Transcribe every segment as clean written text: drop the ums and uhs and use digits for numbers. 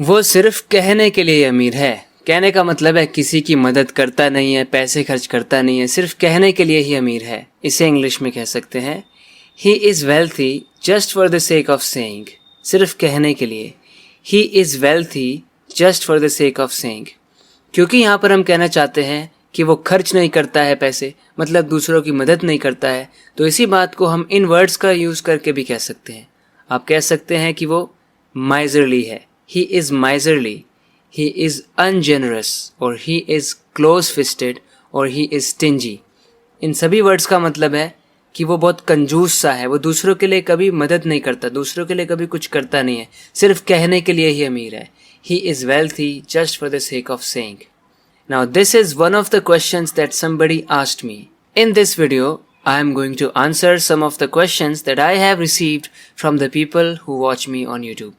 वो सिर्फ कहने के लिए अमीर है। कहने का मतलब है किसी की मदद करता नहीं है, पैसे खर्च करता नहीं है, सिर्फ कहने के लिए ही अमीर है। इसे इंग्लिश में कह सकते हैं ही is wealthy just for the sake of saying. सिर्फ कहने के लिए ही is wealthy just for the sake of saying. क्योंकि यहाँ पर हम कहना चाहते हैं कि वो खर्च नहीं करता है पैसे, मतलब दूसरों की मदद नहीं करता है, तो इसी बात को हम इन वर्ड्स का यूज़ करके भी कह सकते हैं। आप कह सकते हैं कि वो माइजरली है, he is miserly, he is ungenerous, or he is close-fisted, or he is stingy। इन सभी वर्ड्स का मतलब है कि वो बहुत कंजूस सा है, वो दूसरों के लिए कभी मदद नहीं करता, दूसरों के लिए कभी कुछ करता नहीं है, सिर्फ कहने के लिए ही अमीर है। He is wealthy just for the sake of saying। Now this is one of the questions that somebody asked me. In this video, I am going to answer some of the questions that I have received from the people who watch me on YouTube।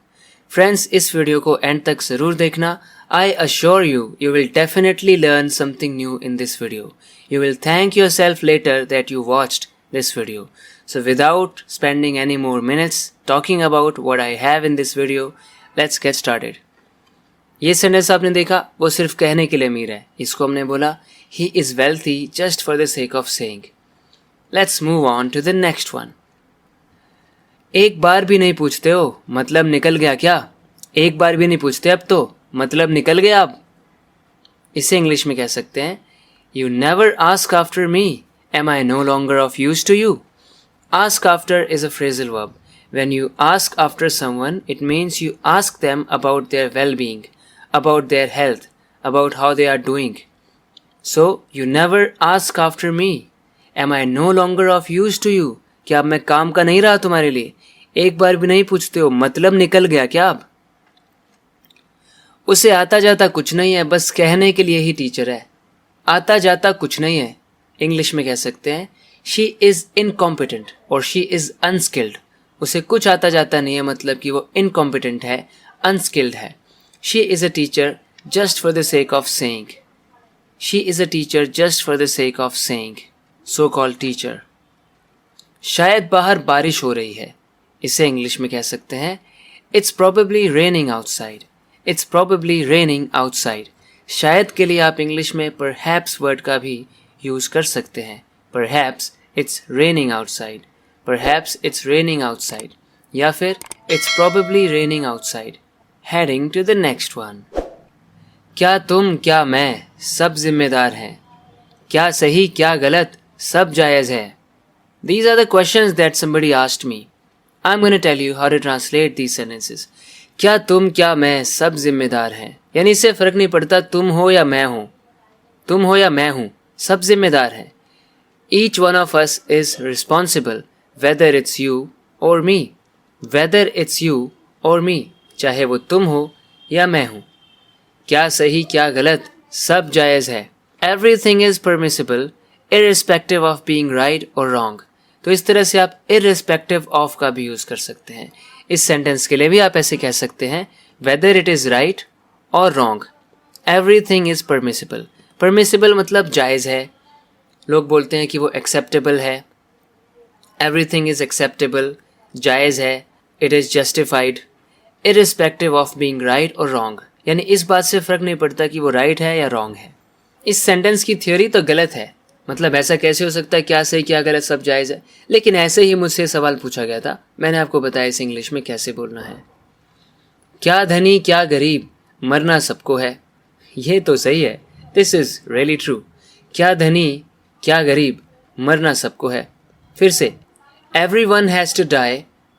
Friends, इस video को end तक ज़रूर देखना। I assure you will definitely learn something new in this video. You will thank yourself later that you watched this video. So without spending any more minutes talking about what I have in this video, let's get started. ये sentence आपने देखा, वो सिर्फ कहने के लिए अमीर है। इसको हमने बोला he is wealthy just for the sake of saying. Let's move on to the next one. एक बार भी नहीं पूछते हो, मतलब निकल गया क्या? एक बार भी नहीं पूछते अब तो, मतलब निकल गया अब। इसे इंग्लिश में कह सकते हैं you never ask after me, am I no longer of use to you. Ask after is a phrasal verb. When you ask after someone, it means you ask them about their well being, about their health, about how they are doing. So you never ask after me, am I no longer of use to you. क्या अब मैं काम का नहीं रहा तुम्हारे लिए? एक बार भी नहीं पूछते हो, मतलब निकल गया क्या अब? उसे आता जाता कुछ नहीं है, बस कहने के लिए ही टीचर है। आता जाता कुछ नहीं है, इंग्लिश में कह सकते हैं शी इज़ इनकॉम्पिटेंट और शी इज़ अनस्किल्ड। उसे कुछ आता जाता नहीं है, मतलब कि वो इनकॉम्पिटेंट है, अनस्किल्ड है। She is a teacher just for the sake of saying. She is a teacher just for the sake of saying, so called teacher. शायद बाहर बारिश हो रही है, इसे इंग्लिश में कह सकते हैं it's probably raining outside. It's probably raining outside. शायद के लिए आप इंग्लिश में परहैप्स वर्ड का भी यूज़ कर सकते हैं। Perhaps it's raining outside, perhaps it's raining outside, या फिर it's probably raining outside. Heading to the next one. क्या तुम क्या मैं सब जिम्मेदार हैं? क्या सही क्या गलत सब जायज़ है? These are the questions that somebody asked me. I'm going to tell you how to translate these sentences. क्या तुम क्या मैं सब जिम्मेदार हैं, यानी इससे फ़र्क नहीं पड़ता तुम हो या मैं हूँ, तुम हो या मैं हूँ, सब जिम्मेदार हैं। Each one of us is responsible, whether it's you or me. Whether it's you or me, चाहे वो तुम हो या मैं हूँ। क्या सही क्या गलत सब जायज़ है। Everything is permissible, irrespective of being right or wrong। तो इस तरह से आप irrespective of का भी यूज़ कर सकते हैं। इस सेंटेंस के लिए भी आप ऐसे कह सकते हैं whether it is right or wrong, everything is permissible। permissible मतलब जायज़ है, लोग बोलते हैं कि वो acceptable है। everything is acceptable, जायज़ है, it is justified, irrespective of being right or wrong, यानी इस बात से फ़र्क नहीं पड़ता कि वो right है या wrong है। इस सेंटेंस की थ्योरी तो गलत है, मतलब ऐसा कैसे हो सकता है क्या सही क्या गलत सब जायज़ है, लेकिन ऐसे ही मुझसे सवाल पूछा गया था, मैंने आपको बताया इसे इंग्लिश में कैसे बोलना है। क्या धनी क्या गरीब मरना सबको है। ये तो सही है, दिस इज़ रियली ट्रू। क्या धनी क्या गरीब मरना सबको है। फिर से, everyone has to die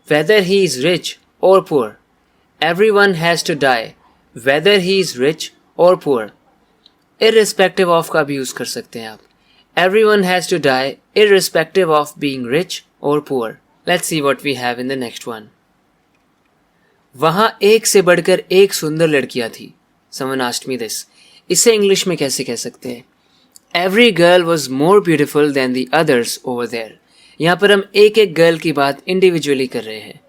whether he is rich और poor. Everyone has to die whether he is rich और पुअर। irrespective of का भी यूज़ कर सकते हैं आप। Everyone has to die irrespective of being rich or poor. Let's see what we have in the next one. वहाँ एक से बढ़कर एक सुंदर लड़कियाँ थी। Someone asked me this. इसे इंग्लिश में कैसे कह सकते हैं? Every girl was more beautiful than the others over there. यहाँ पर हम एक एक गर्ल की बात इंडिविजुअली कर रहे हैं।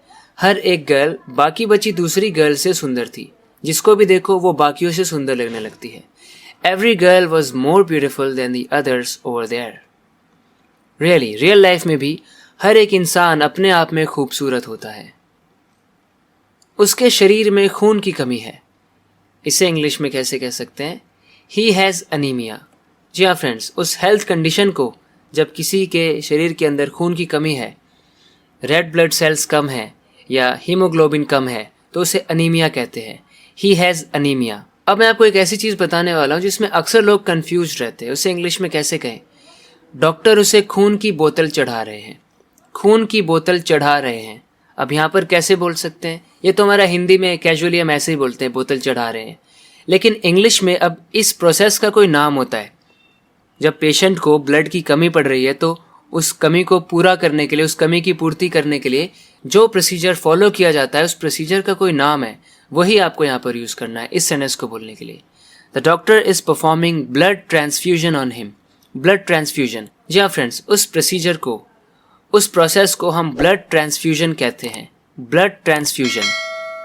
हर एक गर्ल बाकी बची दूसरी गर्ल से सुंदर थी। जिसको भी देखो वो बाकियों से सुंदर लगने लगती है। Every girl was more beautiful than the others over there. Really, real life में भी हर एक इंसान अपने आप में खूबसूरत होता है। उसके शरीर में खून की कमी है। इसे इंग्लिश में कैसे कह सकते हैं? He has anaemia. जी हाँ फ्रेंड्स, उस हेल्थ कंडीशन को जब किसी के शरीर के अंदर खून की कमी है, रेड ब्लड सेल्स कम है या हीमोग्लोबिन कम है, तो उसे अनीमिया कहते हैं। He has anaemia. अब मैं आपको एक ऐसी चीज़ बताने वाला हूँ जिसमें अक्सर लोग कंफ्यूज रहते हैं। उसे इंग्लिश में कैसे कहें? डॉक्टर उसे खून की बोतल चढ़ा रहे हैं। खून की बोतल चढ़ा रहे हैं। अब यहाँ पर कैसे बोल सकते हैं? ये तो हमारा हिंदी में कैजुअली हम ऐसे ही बोलते हैं, बोतल चढ़ा रहे हैं। लेकिन इंग्लिश में अब इस प्रोसेस का कोई नाम होता है। जब पेशेंट को ब्लड की कमी पड़ रही है तो उस कमी को पूरा करने के लिए, उस कमी की पूर्ति करने के लिए जो प्रोसीजर फॉलो किया जाता है, उस प्रोसीजर का कोई नाम है, वही आपको यहाँ पर यूज़ करना है इस सेंटेंस को बोलने के लिए। The doctor is performing blood transfusion on him. Blood transfusion, जी हाँ फ्रेंड्स, उस प्रोसीजर को, उस प्रोसेस को हम ब्लड ट्रांसफ्यूजन कहते हैं। Blood transfusion.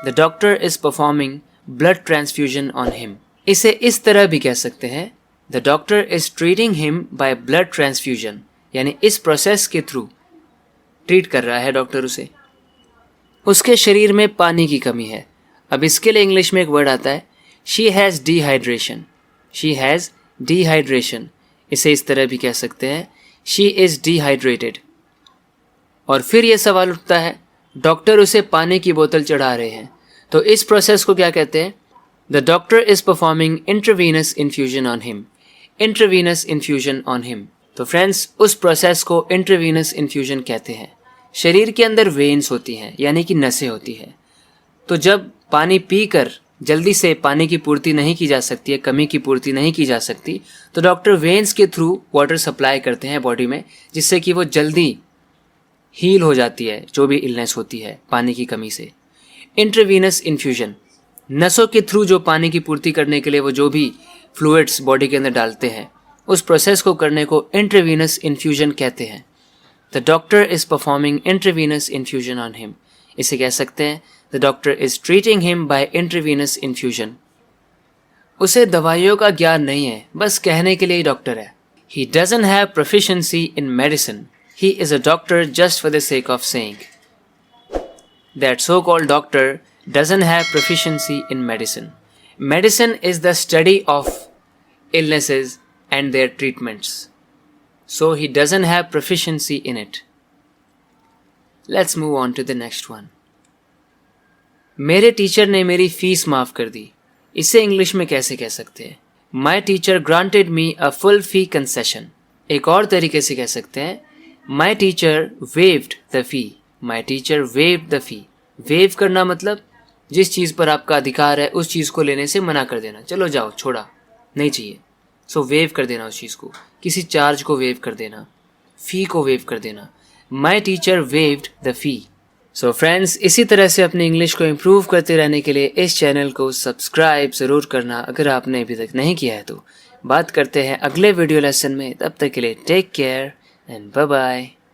The doctor is performing blood transfusion on him. इसे इस तरह भी कह सकते हैं, the doctor is treating him by blood transfusion, यानी इस प्रोसेस के थ्रू ट्रीट कर रहा है डॉक्टर उसे। उसके शरीर में पानी की कमी है। अब इसके लिए इंग्लिश में एक वर्ड आता है, she has dehydration. She has dehydration. इसे इस तरह भी कह सकते हैं, शी इज़ डिहाइड्रेटेड। और फिर ये सवाल उठता है, डॉक्टर उसे पानी की बोतल चढ़ा रहे हैं, तो इस प्रोसेस को क्या कहते हैं? The doctor is performing intravenous infusion on him. Intravenous infusion on him. तो फ्रेंड्स, उस प्रोसेस को इंट्रावीनस इन्फ्यूजन कहते हैं। शरीर के अंदर वेन्स होती हैं, यानी कि नसें होती हैं। तो जब पानी पीकर जल्दी से पानी की पूर्ति नहीं की जा सकती है, कमी की पूर्ति नहीं की जा सकती, तो डॉक्टर वेन्स के थ्रू वाटर सप्लाई करते हैं बॉडी में, जिससे कि वो जल्दी हील हो जाती है जो भी इलनेस होती है पानी की कमी से। इंट्रावीनस इन्फ्यूजन, नसों के थ्रू जो पानी की पूर्ति करने के लिए वो जो भी फ्लूइड्स बॉडी के अंदर डालते हैं, उस प्रोसेस को करने को इंट्रावीनस इन्फ्यूजन कहते हैं। The doctor is performing intravenous infusion on him. इसे कह सकते हैं, the doctor is treating him by intravenous infusion. उसे दवाइयों का ज्ञान नहीं है, बस कहने के लिए ही डॉक्टर है। He doesn't have proficiency in medicine. He is a doctor just for the sake of saying. That so-called doctor doesn't have proficiency in medicine. Medicine is the study of illnesses and their treatments. So he doesn't have proficiency in it. Let's move on to the next one. मेरे teacher ने मेरी fees माफ कर दी। इसे English में कैसे कह सकते हैं? My teacher granted me a full fee concession. एक और तरीके से कह सकते हैं, My teacher waived the fee. My teacher waived the fee. Waive करना मतलब जिस चीज़ पर आपका अधिकार है उस चीज़ को लेने से मना कर देना। चलो जाओ, छोड़ा, नहीं चाहिए। सो वेव कर देना उस चीज़ को, किसी चार्ज को वेव कर देना, फ़ी को वेव कर देना। My teacher waived the fee. So friends, इसी तरह से अपनी इंग्लिश को इम्प्रूव करते रहने के लिए इस चैनल को सब्सक्राइब ज़रूर करना अगर आपने अभी तक नहीं किया है तो। बात करते हैं अगले वीडियो लेसन में। तब तक के लिए टेक केयर and bye-bye.